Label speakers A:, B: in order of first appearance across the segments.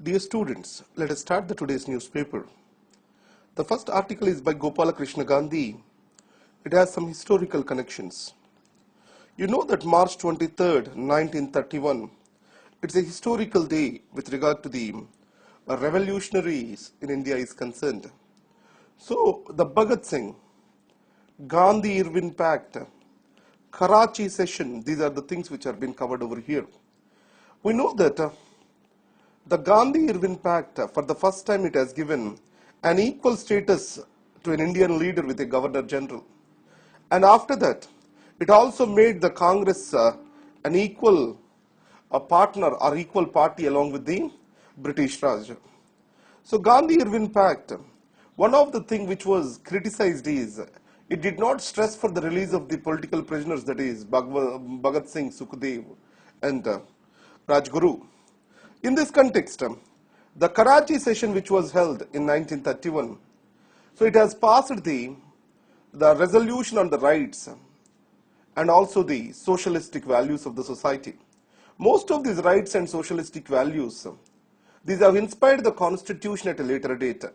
A: Dear students, let us start today's newspaper. The first article is by Gopalakrishna Gandhi. It has some historical connections. You know that March 23rd, 1931, it's a historical day with regard to the revolutionaries in India is concerned. So, the Bhagat Singh, Gandhi-Irwin Pact, Karachi session, these are the things which have been covered over here. We know that the Gandhi-Irwin Pact, for the first time it has given an equal status to an Indian leader with a Governor General. And after that, it also made the Congress an equal partner or equal party along with the British Raj. So Gandhi-Irwin Pact, one of the things which was criticized is it did not stress for the release of the political prisoners, that is Bhagat Singh, Sukhdev and Rajguru. In this context, the Karachi session which was held in 1931, so it has passed the resolution on the rights and also the socialistic values of the society. Most of these rights and socialistic values, these have inspired the constitution at a later date.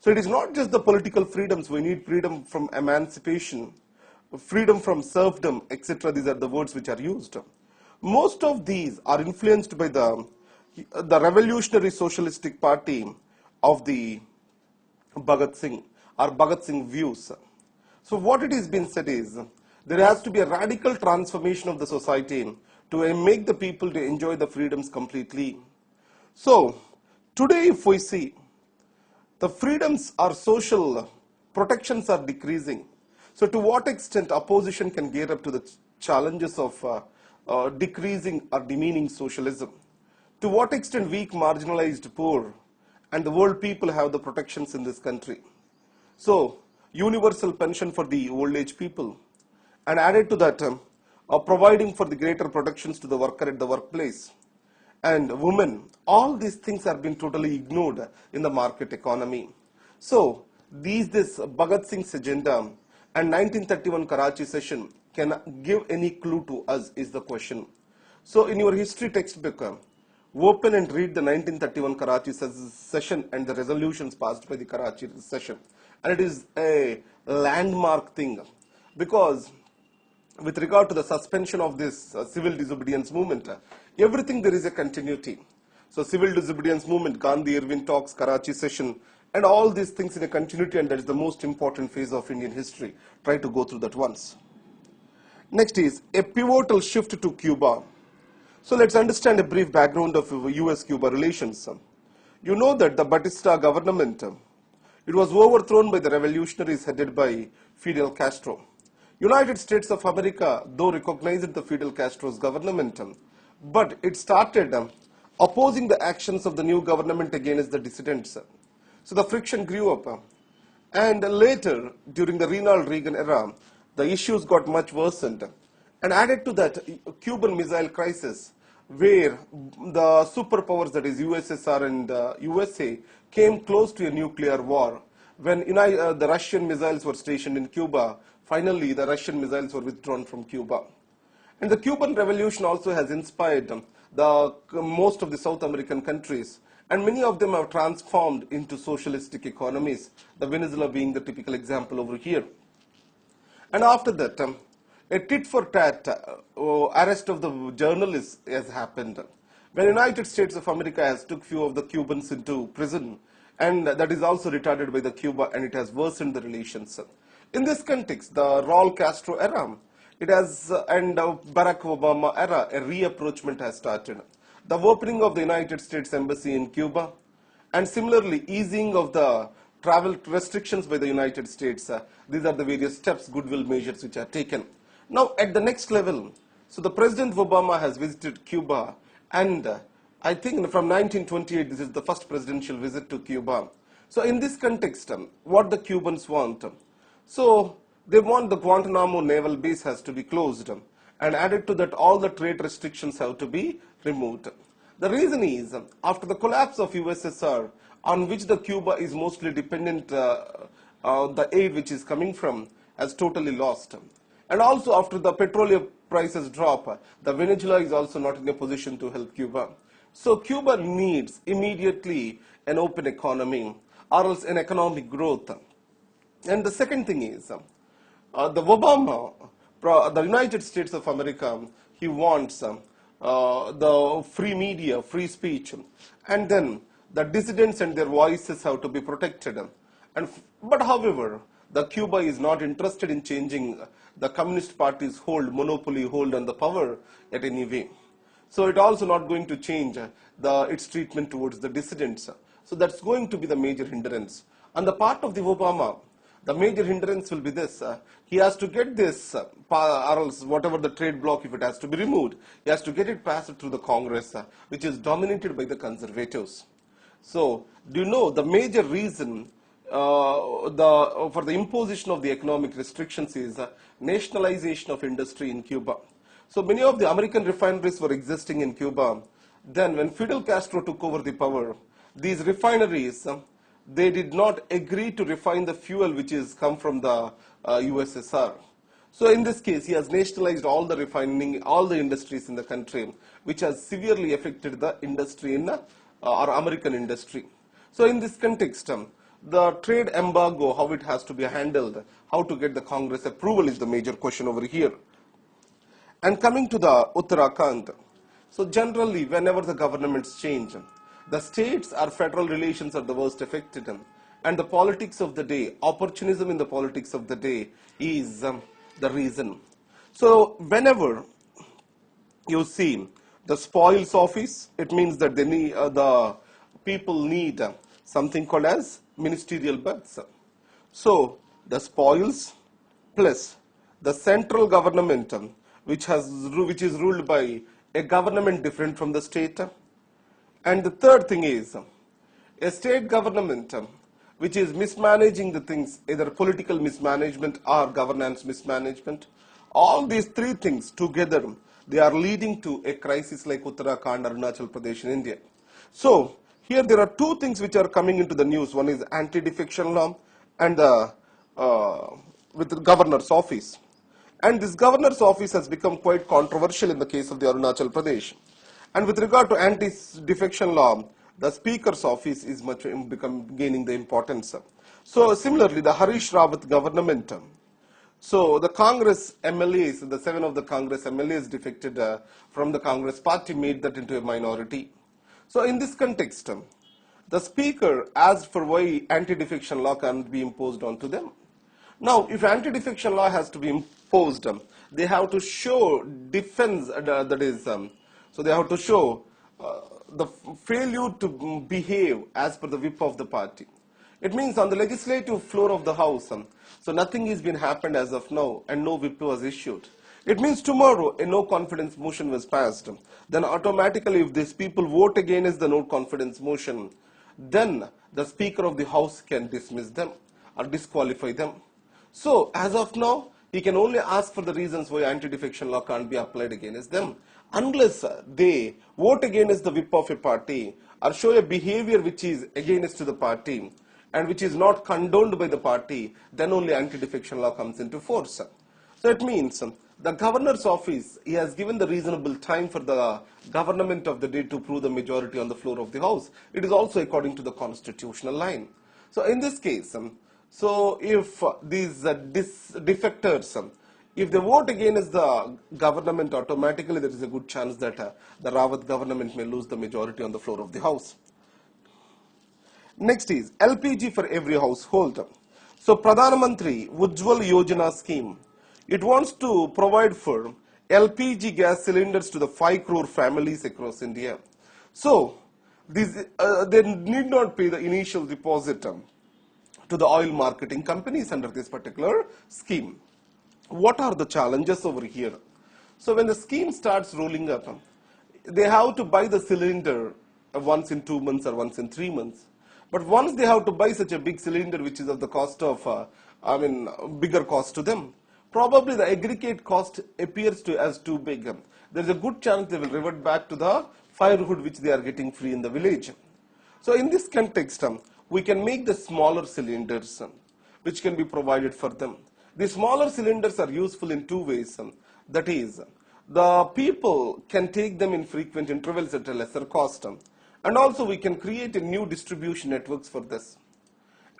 A: So it is not just the political freedoms, we need freedom from emancipation, freedom from serfdom, etc. These are the words which are used. Most of these are influenced by the revolutionary socialistic party of the Bhagat Singh or Bhagat Singh views. So what it has been said is there has to be a radical transformation of the society to make the people to enjoy the freedoms completely. So today if we see the freedoms or social protections are decreasing. So to what extent opposition can gear up to the challenges of decreasing or demeaning socialism? To what extent weak, marginalized, poor, and the world people have the protections in this country? So, universal pension for the old age people, and added to that, providing for the greater protections to the worker at the workplace, and women. All these things have been totally ignored in the market economy. So, this Bhagat Singh's agenda and 1931 Karachi session can give any clue to us is the question. So, in your history textbook, open and read the 1931 Karachi session and the resolutions passed by the Karachi session. And it is a landmark thing because with regard to the suspension of this civil disobedience movement, everything there is a continuity. So civil disobedience movement, Gandhi-Irwin talks, Karachi session, and all these things in a continuity, and that is the most important phase of Indian history. Try to go through that once. Next is a pivotal shift to Cuba. So let's understand a brief background of US-Cuba relations. You know that the Batista government, it was overthrown by the revolutionaries headed by Fidel Castro. United States of America, though recognized the Fidel Castro's government, but it started opposing the actions of the new government against the dissidents. So the friction grew up. And later, during the Ronald Reagan era, the issues got much worsened. And added to that, Cuban Missile Crisis, where the superpowers, that is USSR and USA, came close to a nuclear war. When the Russian missiles were stationed in Cuba, finally the Russian missiles were withdrawn from Cuba. And the Cuban Revolution also has inspired most of the South American countries, and many of them have transformed into socialistic economies, the Venezuela being the typical example over here. And after that, a tit-for-tat arrest of the journalists has happened. When United States of America has took few of the Cubans into prison, and that is also retarded by the Cuba, and it has worsened the relations. In this context, the Raul Castro era, it has, and Barack Obama era, a reapproachment has started. The opening of the United States Embassy in Cuba, and similarly easing of the travel restrictions by the United States. These are the various steps, goodwill measures which are taken. Now at the next level, so the President Obama has visited Cuba, and I think from 1928 this is the first presidential visit to Cuba. So in this context, what the Cubans want, so they want the Guantanamo naval base has to be closed, and added to that all the trade restrictions have to be removed. The reason is, after the collapse of USSR, on which the Cuba is mostly dependent, the aid which is coming from has totally lost. And also after the petroleum prices drop, the Venezuela is also not in a position to help Cuba. So Cuba needs immediately an open economy or else an economic growth. And the second thing is, the Obama, the United States of America, he wants the free media, free speech, and then the dissidents and their voices have to be protected. But however, the Cuba is not interested in changing the Communist Party's monopoly hold on the power at any way. So it also not going to change its treatment towards the dissidents. So that's going to be the major hindrance. On the part of the Obama, the major hindrance will be this. He has to get this, or else whatever the trade block, if it has to be removed, he has to get it passed through the Congress, which is dominated by the conservatives. So, do you know the major reason for the imposition of the economic restrictions is nationalization of industry in Cuba. So many of the American refineries were existing in Cuba. Then when Fidel Castro took over the power, these refineries, they did not agree to refine the fuel which is come from the USSR. So in this case, he has nationalized all the refining, all the industries in the country, which has severely affected the industry in our American industry. So in this context, the trade embargo, how it has to be handled, how to get the Congress approval is the major question over here. And coming to the Uttarakhand, so generally whenever the governments change, the states or federal relations are the worst affected, and the politics of the day, opportunism in the politics of the day is the reason. So whenever you see the spoils office, it means that they need, the people need something called as ministerial births. So the spoils plus the central government, which is ruled by a government different from the state. And the third thing is a state government which is mismanaging the things, either political mismanagement or governance mismanagement. All these three things together, they are leading to a crisis like Uttarakhand or Arunachal Pradesh in India. So here there are two things which are coming into the news. One is anti-defection law and with the governor's office. And this governor's office has become quite controversial in the case of the Arunachal Pradesh. And with regard to anti-defection law, the speaker's office is gaining the importance. So similarly, the Harish Rawat government, so the Congress MLAs, the 7 of the Congress MLAs defected from the Congress party, made that into a minority. So in this context, the speaker asked for why anti-defection law can't be imposed onto them. Now, if anti-defection law has to be imposed, they have to show defense, that is, so they have to show the failure to behave as per the whip of the party. It means on the legislative floor of the House, so nothing has been happened as of now and no whip was issued. It means tomorrow a no confidence motion was passed. Then automatically if these people vote against the no confidence motion, then the Speaker of the House can dismiss them or disqualify them. So as of now, he can only ask for the reasons why anti-defection law can't be applied against them. Unless they vote against the whip of a party or show a behavior which is against the party and which is not condoned by the party, then only anti-defection law comes into force. So it means the governor's office, he has given the reasonable time for the government of the day to prove the majority on the floor of the House. It is also according to the constitutional line. So in this case, so if these defectors, if they vote against the government, automatically there is a good chance that the Rawat government may lose the majority on the floor of the House. Next is LPG for every household. So Pradhan Mantri Ujjwal Yojana scheme, it wants to provide for LPG gas cylinders to the 5 crore families across India. So these, they need not pay the initial deposit to the oil marketing companies under this particular scheme. What are the challenges over here? So when the scheme starts rolling up, they have to buy the cylinder once in 2 months or once in 3 months. But once they have to buy such a big cylinder, which is of the cost of, bigger cost to them, probably the aggregate cost appears as too big. There is a good chance they will revert back to the firewood which they are getting free in the village. So in this context, we can make the smaller cylinders which can be provided for them. The smaller cylinders are useful in two ways. That is, the people can take them in frequent intervals at a lesser cost. And also we can create a new distribution networks for this.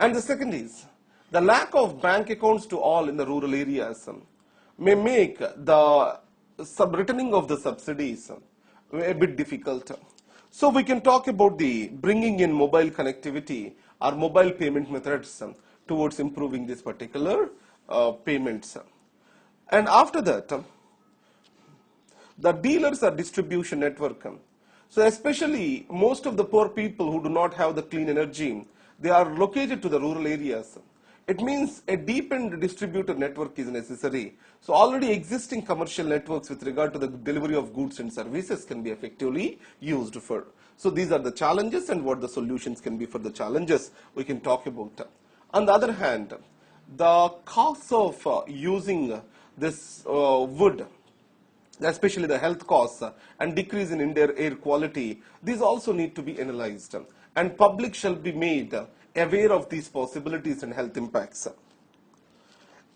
A: And the second is, the lack of bank accounts to all in the rural areas may make the returning of the subsidies a bit difficult. So we can talk about the bringing in mobile connectivity or mobile payment methods towards improving this particular payments. And after that, the dealers are distribution network. So especially most of the poor people who do not have the clean energy, they are located to the rural areas. It means a deepened distributor network is necessary. So already existing commercial networks with regard to the delivery of goods and services can be effectively used for. So these are the challenges and what the solutions can be for the challenges we can talk about. On the other hand, the costs of using this wood, especially the health costs and decrease in indoor air quality, these also need to be analyzed, and public shall be made aware of these possibilities and health impacts.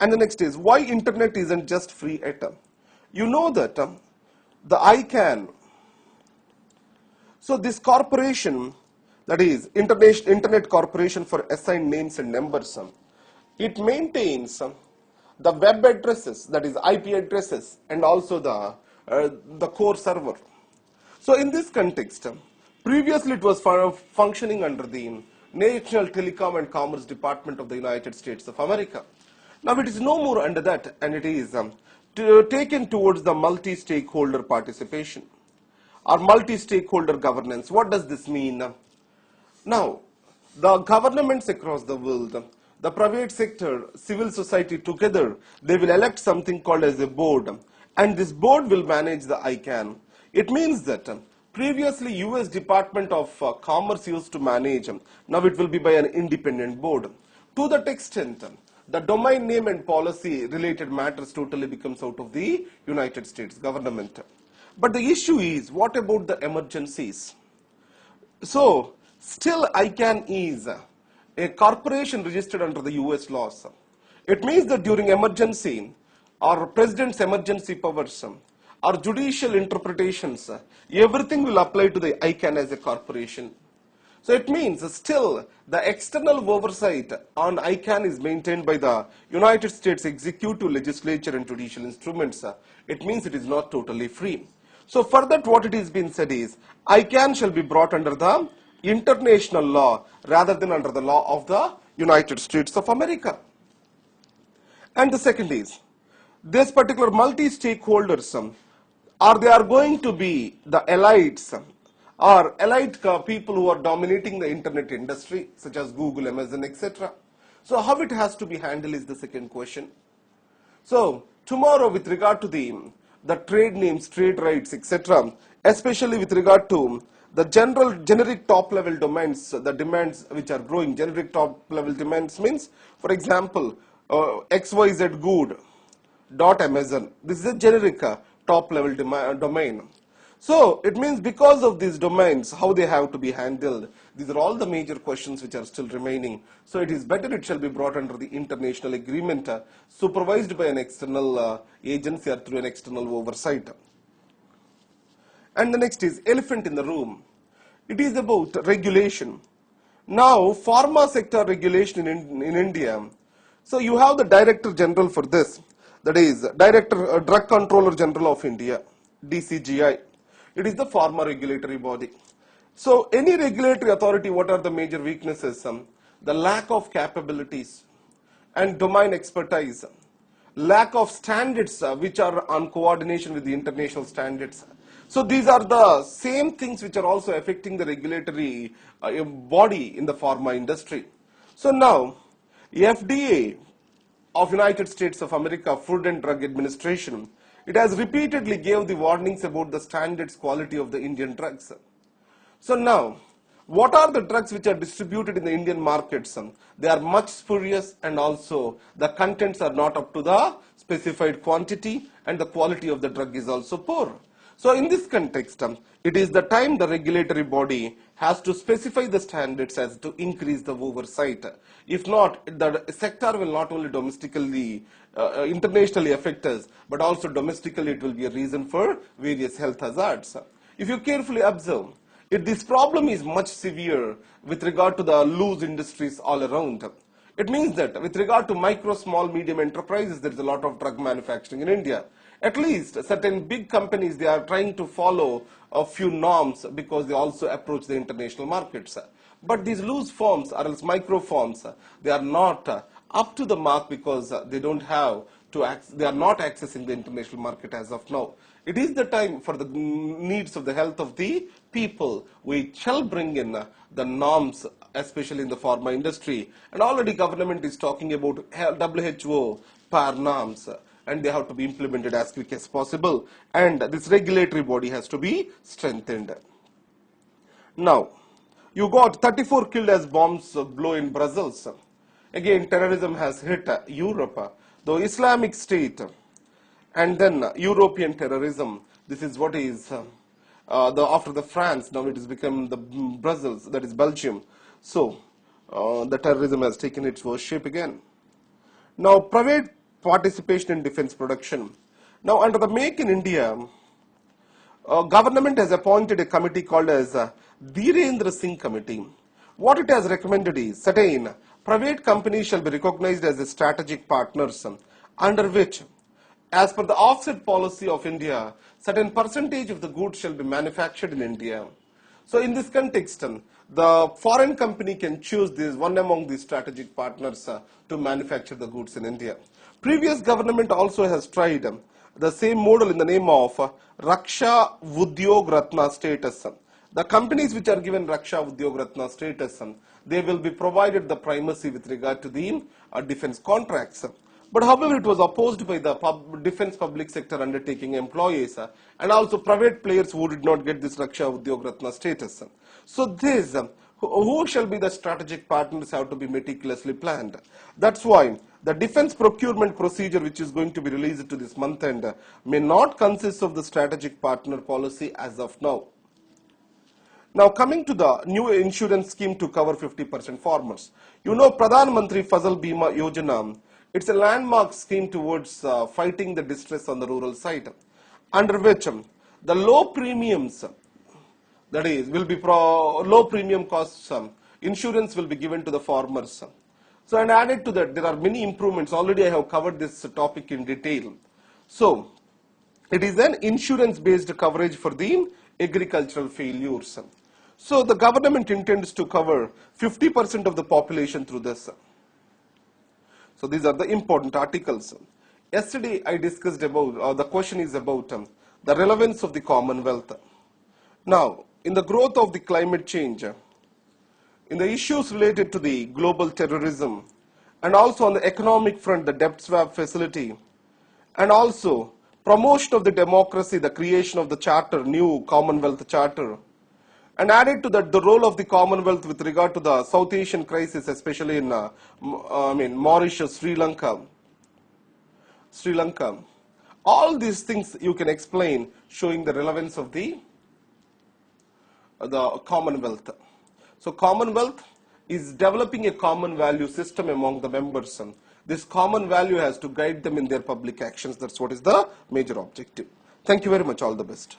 A: And the next is, why internet isn't just free at you know that the ICANN, so this corporation, that is Internet Corporation for Assigned Names and Numbers, it maintains the web addresses, that is IP addresses, and also the core server. So in this context, previously it was functioning under the National Telecom and Commerce Department of the United States of America. Now it is no more under that, and it is taken towards the multi-stakeholder participation or multi-stakeholder governance. What does this mean? Now, the governments across the world, the private sector, civil society together, they will elect something called as a board, and this board will manage the ICANN. It means that previously US Department of Commerce used to manage, now it will be by an independent board. To that extent, the domain name and policy related matters totally becomes out of the United States government. But the issue is, what about the emergencies? So, still ICANN is a corporation registered under the US laws. It means that during emergency or president's emergency powers or judicial interpretations, everything will apply to the ICANN as a corporation. So it means still the external oversight on ICANN is maintained by the United States executive, legislature and judicial instruments. It means it is not totally free. So for that, what it is being said is, ICANN shall be brought under the international law rather than under the law of the United States of America. And the second is, this particular multi-stakeholders, or they are going to be the elites or elite people who are dominating the internet industry, such as Google, Amazon, etc. So how it has to be handled is the second question. So tomorrow, with regard to the trade names, trade rights, etc., especially with regard to the generic top level domains, the demands which are growing, generic top level demands means, for example, XYZ good dot Amazon. This is a generic top level domain. So it means because of these domains, how they have to be handled, these are all the major questions which are still remaining. So it is better it shall be brought under the international agreement, supervised by an external agency or through an external oversight. And the next is elephant in the room. It is about regulation. Now, pharma sector regulation in India. So you have the Director General for this, that is Drug Controller General of India, DCGI. It is the pharma regulatory body. So any regulatory authority, what are the major weaknesses? The lack of capabilities and domain expertise, lack of standards which are on coordination with the international standards. So these are the same things which are also affecting the regulatory body in the pharma industry. So now, FDA of United States of America, Food and Drug Administration, it has repeatedly gave the warnings about the standards quality of the Indian drugs. So now, what are the drugs which are distributed in the Indian markets? They are much spurious, and also the contents are not up to the specified quantity, and the quality of the drug is also poor. So in this context, it is the time the regulatory body has to specify the standards as to increase the oversight. If not, the sector will not only domestically, internationally affect us, but also domestically it will be a reason for various health hazards. If you carefully observe, this problem is much severe with regard to the loose industries all around. It means that with regard to micro, small, medium enterprises, there is a lot of drug manufacturing in India. At least certain big companies, they are trying to follow a few norms because they also approach the international markets. But these loose forms or else micro forms, they are not up to the mark because they don't have they are not accessing the international market as of now. It is the time for the needs of the health of the people. We shall bring in the norms, especially in the pharma industry. And already government is talking about WHO PAR norms, and they have to be implemented as quick as possible. And this regulatory body has to be strengthened. Now, you got 34 killed as bombs blow in Brussels. Again, terrorism has hit Europe. The Islamic State and then European terrorism. This is what is after the France. Now it has become the Brussels, that is Belgium. So the terrorism has taken its worst shape again. Now private participation in defense production. Now under the Make in India, government has appointed a committee called as Dhirendra Singh Committee. What it has recommended is certain private companies shall be recognized as strategic partners, under which, as per the offset policy of India, certain percentage of the goods shall be manufactured in India. So in this context, the foreign company can choose this one among these strategic partners to manufacture the goods in India. Previous government also has tried the same model in the name of Raksha Udyog Ratna status. The companies which are given Raksha Udyog Ratna status, they will be provided the primacy with regard to the defense contracts. But however, it was opposed by the defense public sector undertaking employees and also private players who did not get this Raksha Udyog Ratna status. So this, who shall be the strategic partners have to be meticulously planned. That's why the defense procurement procedure which is going to be released to this month end may not consist of the strategic partner policy as of now. Now coming to the new insurance scheme to cover 50% farmers. You know Pradhan Mantri Fasal Bima Yojana, it's a landmark scheme towards fighting the distress on the rural side, under which the low premiums, that is, will be low premium costs, insurance will be given to the farmers. So and added to that, there are many improvements. Already I have covered this topic in detail. So it is an insurance based coverage for the agricultural failures. So the government intends to cover 50% of the population through this. So these are the important articles. Yesterday I discussed about, the question is about the relevance of the Commonwealth. Now, in the growth of the climate change, in the issues related to the global terrorism, and also on the economic front, the debt swap facility, and also promotion of the democracy, the creation of the charter, new Commonwealth charter, and added to that the role of the Commonwealth with regard to the South Asian crisis, especially in Mauritius, Sri Lanka. All these things you can explain, showing the relevance of the Commonwealth. So Commonwealth is developing a common value system among the members. This common value has to guide them in their public actions. That's what is the major objective. Thank you very much. All the best.